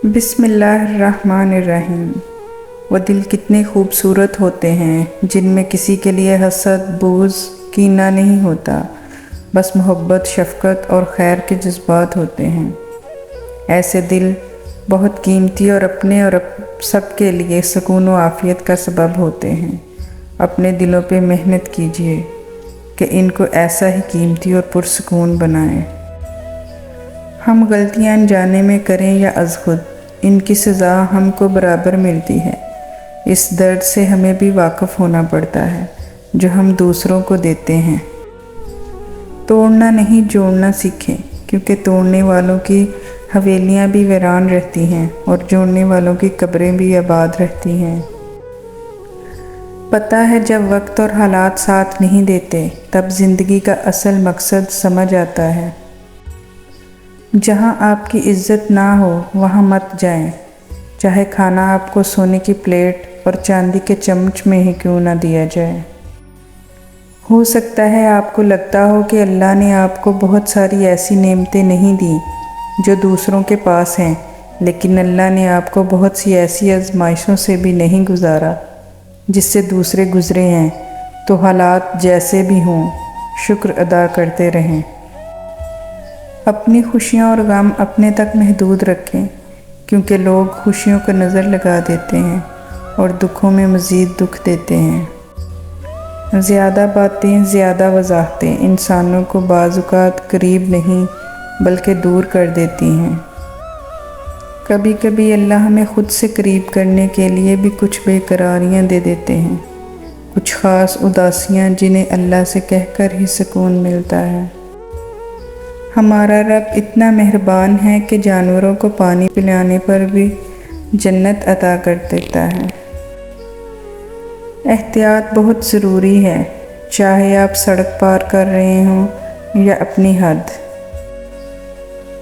بسم اللہ الرحمن الرحیم۔ وہ دل کتنے خوبصورت ہوتے ہیں جن میں کسی کے لیے حسد، بغض، کینہ نہیں ہوتا، بس محبت، شفقت اور خیر کے جذبات ہوتے ہیں۔ ایسے دل بہت قیمتی اور اپنے اور سب کے لیے سکون و عافیت کا سبب ہوتے ہیں۔ اپنے دلوں پہ محنت کیجیے کہ ان کو ایسا ہی قیمتی اور پرسکون بنائیں۔ ہم غلطیاں انجانے میں کریں یا از خود، ان کی سزا ہم کو برابر ملتی ہے۔ اس درد سے ہمیں بھی واقف ہونا پڑتا ہے جو ہم دوسروں کو دیتے ہیں۔ توڑنا نہیں جوڑنا سیکھیں، کیونکہ توڑنے والوں کی حویلیاں بھی ویران رہتی ہیں اور جوڑنے والوں کی قبریں بھی آباد رہتی ہیں۔ پتہ ہے جب وقت اور حالات ساتھ نہیں دیتے تب زندگی کا اصل مقصد سمجھ آتا ہے۔ جہاں آپ کی عزت نہ ہو وہاں مت جائیں، چاہے کھانا آپ کو سونے کی پلیٹ اور چاندی کے چمچ میں ہی کیوں نہ دیا جائے۔ ہو سکتا ہے آپ کو لگتا ہو کہ اللہ نے آپ کو بہت ساری ایسی نعمتیں نہیں دی جو دوسروں کے پاس ہیں، لیکن اللہ نے آپ کو بہت سی ایسی آزمائشوں سے بھی نہیں گزارا جس سے دوسرے گزرے ہیں۔ تو حالات جیسے بھی ہوں شکر ادا کرتے رہیں۔ اپنی خوشیاں اور غم اپنے تک محدود رکھیں، کیونکہ لوگ خوشیوں کو نظر لگا دیتے ہیں اور دکھوں میں مزید دکھ دیتے ہیں۔ زیادہ باتیں، زیادہ وضاحتیں انسانوں کو بعض اوقات قریب نہیں بلکہ دور کر دیتی ہیں۔ کبھی کبھی اللہ ہمیں خود سے قریب کرنے کے لیے بھی کچھ بے قراریاں دے دیتے ہیں، کچھ خاص اداسیاں جنہیں اللہ سے کہہ کر ہی سکون ملتا ہے۔ ہمارا رب اتنا مہربان ہے کہ جانوروں کو پانی پلانے پر بھی جنت عطا کر دیتا ہے۔ احتیاط بہت ضروری ہے، چاہے آپ سڑک پار کر رہے ہوں یا اپنی حد۔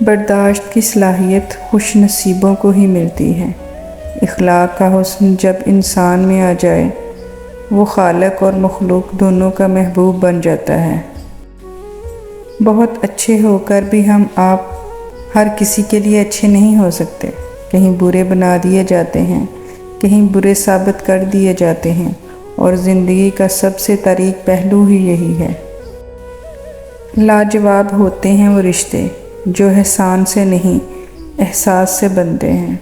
برداشت کی صلاحیت خوش نصیبوں کو ہی ملتی ہے۔ اخلاق کا حسن جب انسان میں آ جائے وہ خالق اور مخلوق دونوں کا محبوب بن جاتا ہے۔ بہت اچھے ہو کر بھی آپ ہر کسی کے لیے اچھے نہیں ہو سکتے۔ کہیں برے بنا دیے جاتے ہیں، کہیں برے ثابت کر دیے جاتے ہیں، اور زندگی کا سب سے تاریک پہلو ہی یہی ہے۔ لاجواب ہوتے ہیں وہ رشتے جو احسان سے نہیں احساس سے بنتے ہیں۔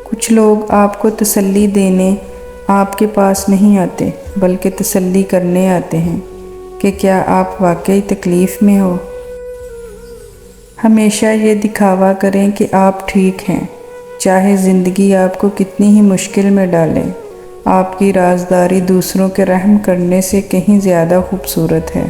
کچھ لوگ آپ کو تسلی دینے آپ کے پاس نہیں آتے بلکہ تسلی کرنے آتے ہیں کہ کیا آپ واقعی تکلیف میں ہو۔ ہمیشہ یہ دکھاوا کریں کہ آپ ٹھیک ہیں، چاہے زندگی آپ کو کتنی ہی مشکل میں ڈالے۔ آپ کی رازداری دوسروں کے رحم کرنے سے کہیں زیادہ خوبصورت ہے۔